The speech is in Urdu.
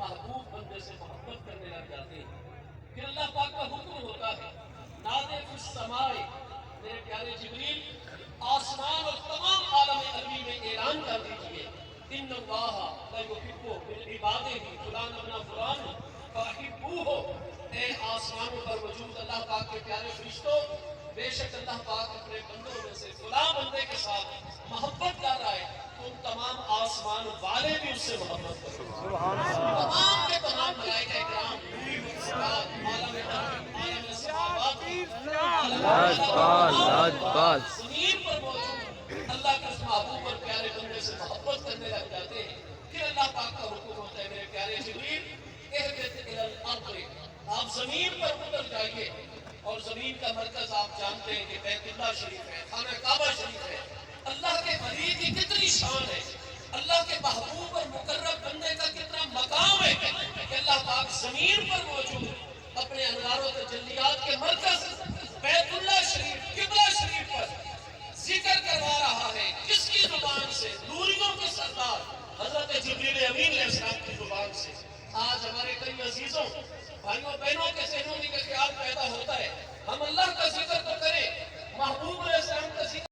محبوب بندے سے محبت کرنے لگ جاتے ہیں. پھر اللہ پاک کا حکم ہوتا ہے نادے فی السماء، میرے پیارے جبریل آسمان اور تمام عالم عربی میں اعلان کر دیجئے ان اللہ لا یحب من عبادہ فلان ابن فلان فاحبوہ. اے آسمانوں پر موجود اللہ پاک کے پیارے فرشتوں، بے شک اللہ پاک اپنے بندوں میں سے فلاں بندے کے ساتھ محبت کر رہا ہے، تم تمام آسمان والے بھی اس سے محبت کرو. تمام کے تمام ملائکہ کرام زمین پر موجود اللہ کے اس محبوب اور پیارے بندے سے محبت کرنے لگ جاتے ہیں. پھر اللہ پاک کا حکم ہوتا ہے میرے پیارے جبریل اہبط الی الارض، آپ زمین پر اتر جائیے. اور زمین کا مرکز آپ جانتے ہیں کہ بیت اللہ شریف ہے، خانہ کعبہ شریف ہے. اللہ کے ولی کی کتنی شان ہے، اللہ کے محبوب اور مقرب بندے کا کتنا مقام ہے کہ اللہ پاک زمین پر موجود اپنے انوار و تجلیات کے مرکز بیت اللہ شریف قبلہ شریف پر ذکر کروا رہا ہے. کس کی زبان سے؟ نوریوں کے سردار حضرت جبریل امین علیہ السلام کی زبان سے. آج ہمارے کئی عزیزوں بھائیوں بہنوں کے ذہنوں میں یہ خیال پیدا ہوتا ہے ہم اللہ کا ذکر